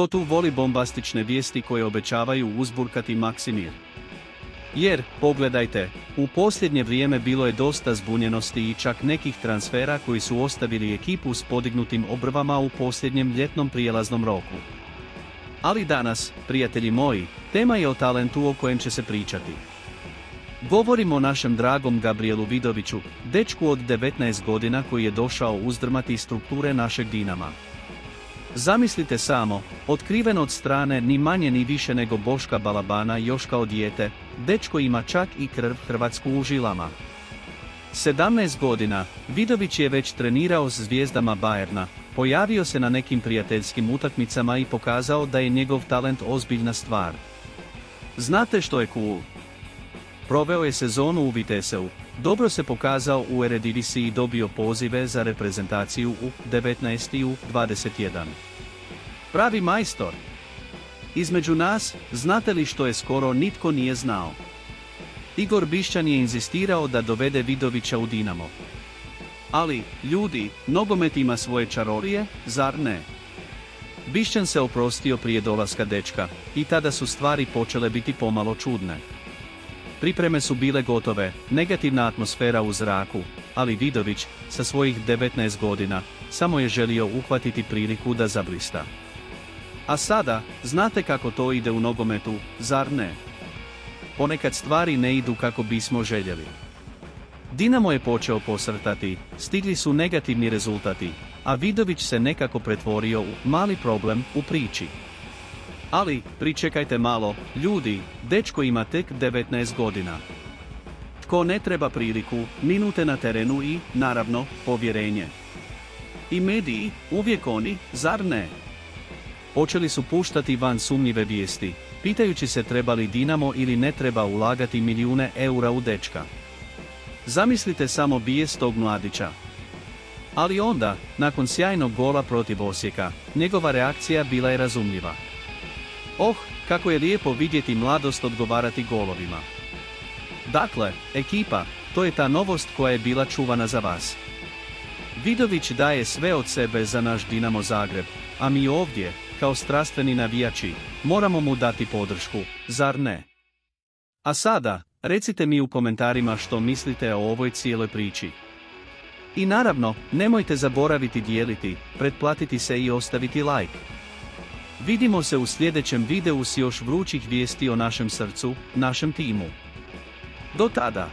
Tko tu voli bombastične vijesti koje obećavaju uzburkati Maksimir? Jer, pogledajte, u posljednje vrijeme bilo je dosta zbunjenosti i čak nekih transfera koji su ostavili ekipu s podignutim obrvama u posljednjem ljetnom prijelaznom roku. Ali danas, prijatelji moji, tema je o talentu o kojem će se pričati. Govorimo o našem dragom Gabrielu Vidoviću, dečku od 19 godina koji je došao uzdrmati strukture našeg Dinama. Zamislite samo, otkriven od strane ni manje ni više nego Boška Balabana još kao dijete, dečko ima čak i krv hrvatsku u žilama. 17 godina, Vidović je već trenirao s zvijezdama Bayerna, pojavio se na nekim prijateljskim utakmicama i pokazao da je njegov talent ozbiljna stvar. Znate što je cool? Proveo je sezonu u Vitesseu, dobro se pokazao u Eredivisiji i dobio pozive za reprezentaciju u 19 i u 21. Pravi majstor. Između nas, znate li što je skoro nitko nije znao? Igor Bišćan je inzistirao da dovede Vidovića u Dinamo. Ali, ljudi, nogomet ima svoje čarolije, zar ne? Bišćan se oprostio prije dolaska dečka, i tada su stvari počele biti pomalo čudne. Pripreme su bile gotove, negativna atmosfera u zraku, ali Vidović, sa svojih 19 godina, samo je želio uhvatiti priliku da zablista. A sada, znate kako to ide u nogometu, zar ne? Ponekad stvari ne idu kako bismo željeli. Dinamo je počeo posrtati, stigli su negativni rezultati, a Vidović se nekako pretvorio u mali problem u priči. Ali, pričekajte malo, ljudi, dečko ima tek 19 godina. Tko ne treba priliku, minute na terenu i, naravno, povjerenje. I mediji, uvijek oni, zar ne? Počeli su puštati van sumnjive vijesti, pitajući se treba li Dinamo ili ne treba ulagati milijune eura u dečka. Zamislite samo bijes tog mladića. Ali onda, nakon sjajnog gola protiv Osijeka, njegova reakcija bila je razumljiva. Oh, kako je lijepo vidjeti mladost odgovarati golovima. Dakle, ekipa, to je ta novost koja je bila čuvana za vas. Vidović daje sve od sebe za naš Dinamo Zagreb, a mi ovdje, kao strastveni navijači, moramo mu dati podršku, zar ne? A sada, recite mi u komentarima što mislite o ovoj cijeloj priči. I naravno, nemojte zaboraviti dijeliti, pretplatiti se i ostaviti like. Vidimo se u sljedećem videu s još vrućih vijesti o našem srcu, našem timu. Do tada!